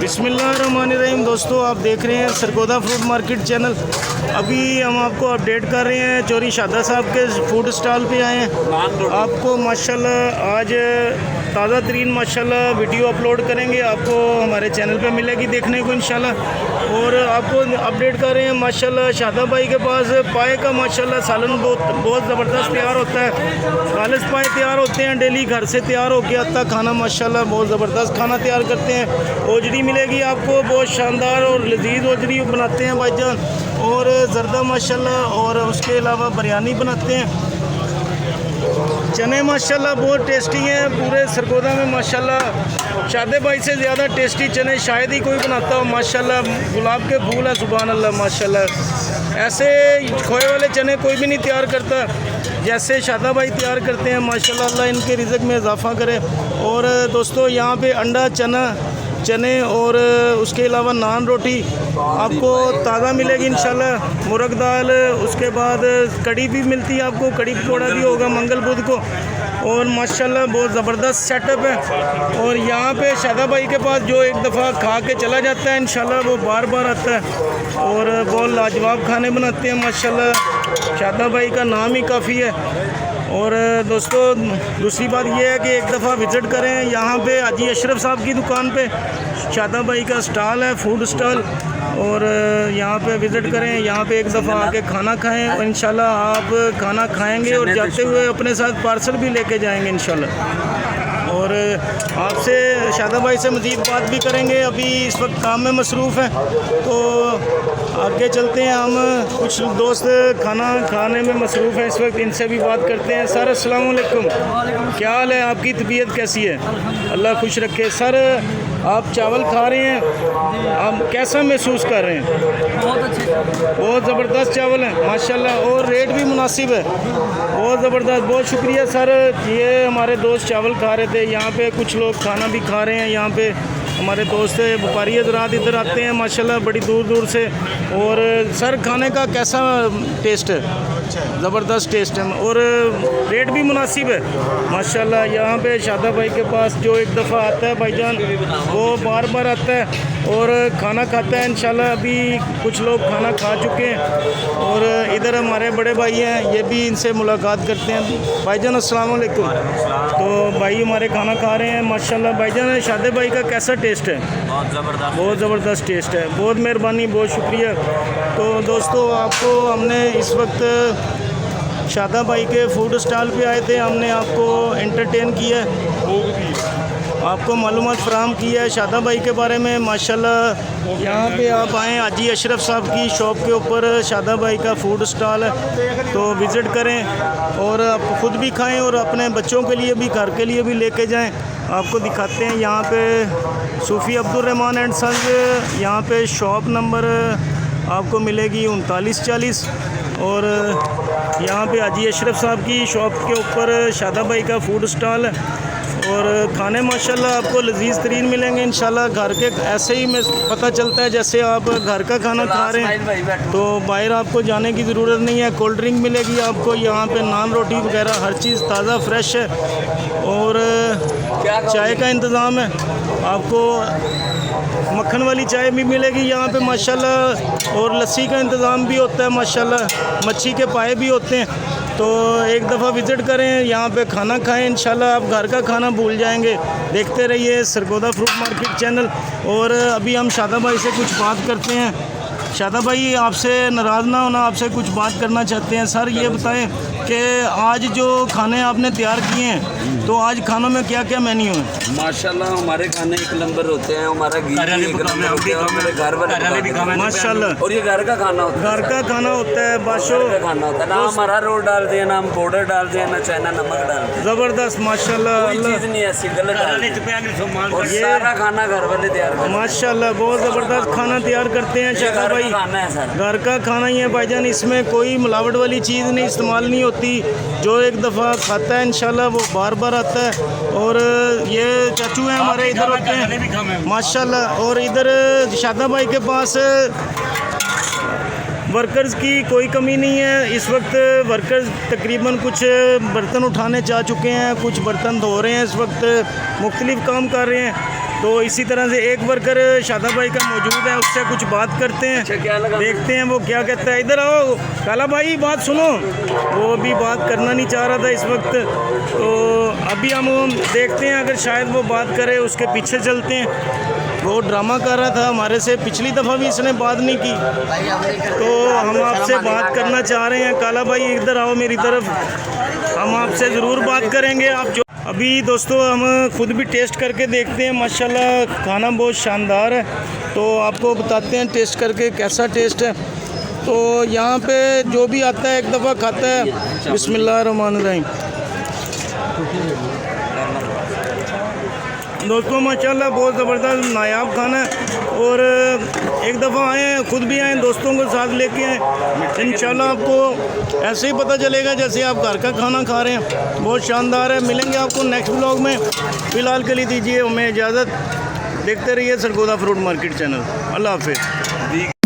बिस्मिल्लाहिर्रहमानिर्रहीम। दोस्तों, आप देख रहे हैं सरगोदा फ्रूट मार्केट चैनल। अभी हम आपको अपडेट कर रहे हैं चौरी शादा साहब के फूड स्टॉल पे आए हैं। आपको माशाल्लाह आज ताज़ा तरीन माशाल्लाह वीडियो अपलोड करेंगे, आपको हमारे चैनल पे मिलेगी देखने को इंशाल्लाह। और आपको अपडेट कर रहे हैं माशाल्लाह शादा भाई के पास पाए का माशाल्लाह सालन बहुत ज़बरदस्त तैयार होता है। खालिस पाए तैयार होते हैं, डेली घर से तैयार होकर आता खाना माशाल्लाह बहुत ज़बरदस्त खाना तैयार करते हैं। ओजड़ी मिलेगी आपको, बहुत शानदार और लजीज ओजड़ी बनाते हैं भाईजान। और ज़रदा माशाल्लाह, और उसके अलावा बिरयानी बनाते हैं। चने माशाल्लाह बहुत टेस्टी हैं। पूरे सरगोदा में माशाल्लाह शादे भाई से ज़्यादा टेस्टी चने शायद ही कोई बनाता हो माशाल्लाह। गुलाब के फूल है, सुभान अल्लाह माशाल्लाह। ऐसे खोए वाले चने कोई भी नहीं तैयार करता जैसे शादा भाई तैयार करते हैं माशाल्लाह। अल्लाह इनके रिज़्क़ में इजाफ़ा करे। और दोस्तों, यहाँ पे अंडा चने और उसके अलावा नान रोटी आपको ताज़ा मिलेगी इंशाल्लाह। मुर्ग दाल, उसके बाद कड़ी भी मिलती है आपको, कड़ी पकौड़ा भी होगा मंगल बुध को। और माशाल्लाह बहुत ज़बरदस्त सेटअप है। और यहाँ पे शादा भाई के पास जो एक दफ़ा खा के चला जाता है इंशाल्लाह वो बार बार आता है। और बहुत लाजवाब खाने बनाते हैं माशाल्लाह। शादा भाई का नाम ही काफ़ी है। और दोस्तों, दूसरी बात यह है कि एक दफ़ा विज़िट करें यहाँ पे हाजी अशरफ साहब की दुकान पे। शादा भाई का स्टॉल है, फूड स्टॉल। और यहाँ पे विज़िट करें, यहाँ पे एक दफ़ा आके खाना खाएं और इंशाल्लाह आप खाना खाएंगे और जाते हुए अपने साथ पार्सल भी लेके जाएंगे इंशाल्लाह। और आपसे शादा भाई से मज़ीद बात भी करेंगे। अभी इस वक्त काम में मसरूफ़ हैं, तो आगे चलते हैं। हम कुछ दोस्त खाना खाने में मसरूफ़ हैं इस वक्त, इनसे भी बात करते हैं। सर अस्सलाम वालेकुम, क्या हाल है? आपकी तबीयत कैसी है? अल्लाह खुश रखे। सर, आप चावल खा रहे हैं, आप कैसा महसूस कर रहे हैं? बहुत अच्छे, बहुत ज़बरदस्त चावल हैं माशाल्लाह, और रेट भी मुनासिब है, बहुत ज़बरदस्त। बहुत शुक्रिया सर। ये हमारे दोस्त चावल खा रहे थे, यहाँ पे कुछ लोग खाना भी खा रहे हैं। यहाँ पे हमारे दोस्त व्यापारी हज़रात इधर आते हैं माशाल्लाह बड़ी दूर दूर से। और सर, खाने का कैसा टेस्ट है? ज़बरदस्त टेस्ट है और रेट भी मुनासिब है माशाल्लाह। यहाँ पे शादा भाई के पास जो एक दफ़ा आता है भाईजान वो बार बार आता है और खाना खाता है इंशाल्लाह। अभी कुछ लोग खाना खा चुके हैं और इधर हमारे बड़े भाई हैं, ये भी इनसे मुलाकात करते हैं। भाईजान अस्सलाम वालेकुम। तो भाई हमारे खाना खा रहे हैं माशाल्लाह। भाईजान, शादे भाई का कैसा टेस्ट है? बहुत ज़बरदस्त टेस्ट है। बहुत मेहरबानी, बहुत शुक्रिया। तो दोस्तों, आपको हमने इस वक्त शादा भाई के फूड स्टॉल पे आए थे, हमने आपको एंटरटेन किया, आपको मालूमात फ़राहम की है शादा भाई के बारे में माशाल्लाह। यहाँ पे आप आएँ, हाजी अशरफ साहब की शॉप के ऊपर शादा भाई का फूड स्टॉल है, तो विज़िट करें और आप ख़ुद भी खाएं और अपने बच्चों के लिए भी, घर के लिए भी लेके जाएं। आपको दिखाते हैं यहाँ पे सूफ़ी अब्दुर्रहमान एंड सन्स, यहाँ पे शॉप नंबर आपको मिलेगी 3940। और यहाँ पे हाजी अशरफ साहब की शॉप के ऊपर शादा भाई का फूड स्टॉल है। और खाने माशाल्लाह आपको लजीज तरीन मिलेंगे इंशाल्लाह। घर के ऐसे ही में पता चलता है जैसे आप घर का खाना खा रहे हैं, तो बाहर आपको जाने की ज़रूरत नहीं है। कोल्ड ड्रिंक मिलेगी आपको यहाँ पे, नान रोटी वगैरह हर चीज़ ताज़ा फ्रेश है। और चाय का इंतज़ाम है, आपको मक्खन वाली चाय भी मिलेगी यहाँ पे माशाल्लाह। और लस्सी का इंतज़ाम भी होता है माशाल्लाह, मच्छी के पाए भी होते हैं। तो एक दफ़ा विज़िट करें, यहाँ पे खाना खाएं इंशाल्लाह, आप घर का खाना भूल जाएंगे। देखते रहिए सरगोदा फ्रूट मार्केट चैनल। और अभी हम शादा भाई से कुछ बात करते हैं। शादा भाई, आपसे नाराज़ ना होना, आपसे कुछ बात करना चाहते हैं। सर, ये बताएं कि आज जो खाने आपने तैयार किए हैं, तो आज खानों में क्या क्या मेन्यू है? माशाल्लाह हमारे खाने एक नंबर होते हैं, हमारा घी एक नंबर होता है, हमारे घर वाले माशाल्लाह। और ये घर का खाना होता है, घर का खाना होता है बाशो घर का खाना होता है। ना हमारा रोल डालते हैं, ना हम पाउडर डालते हैं, ना चाइना नमक डालते हैं। ज़बरदस्त माशाल्लाह। कोई चीज़ नहीं ऐसी गलत डालते हैं। और सारा खाना घर वाले तैयार करते हैं माशाल्लाह, बहुत ज़बरदस्त खाना तैयार करते हैं शादा भाई। खाना है सर, घर का खाना ही है भाईजान, इसमें कोई मिलावट वाली चीज़ नहीं इस्तेमाल नहीं होती। जो एक दफ़ा खाता है इंशाल्लाह वो बार बार आता है। और ये चाचू हैं हमारे, इधर होते हैं माशाल्लाह। और इधर शादा भाई के पास वर्कर्स की कोई कमी नहीं है। इस वक्त वर्कर्स तकरीबन कुछ बर्तन उठाने जा चुके हैं, कुछ बर्तन धो रहे हैं, इस वक्त मुख्तलिफ काम कर रहे हैं। तो इसी तरह से एक वर्कर शादा भाई का मौजूद है, उससे कुछ बात करते हैं, देखते हैं वो क्या कहता है। इधर आओ काला भाई, बात सुनो। वो अभी बात करना नहीं चाह रहा था इस वक्त, तो अभी हम देखते हैं अगर शायद वो बात करे, उसके पीछे चलते हैं। वो ड्रामा कर रहा था हमारे से, पिछली दफ़ा भी इसने बात नहीं की, तो हम आपसे बात करना चाह रहे हैं। काला भाई इधर आओ मेरी तरफ, हम आपसे ज़रूर बात करेंगे। आप जो अभी दोस्तों हम खुद भी टेस्ट करके देखते हैं, माशाल्लाह खाना बहुत शानदार है, तो आपको बताते हैं टेस्ट करके कैसा टेस्ट है। तो यहाँ पे जो भी आता है एक दफ़ा खाता है। बिस्मिल्लाहिर्रहमानिर्रहीम। दोस्तों माशाल्लाह बहुत ज़बरदस्त नायाब खाना है, और एक दफ़ा आए हैं, खुद भी आए, दोस्तों को साथ लेके आए। इंशाल्लाह आपको ऐसे ही पता चलेगा जैसे आप घर का खाना खा रहे हैं, बहुत शानदार है। मिलेंगे आपको नेक्स्ट ब्लॉग में, फ़िलहाल के लिए दीजिए हमें इजाज़त। देखते रहिए सरगोदा फ्रूट मार्केट चैनल। अल्लाह हाफ़िज़।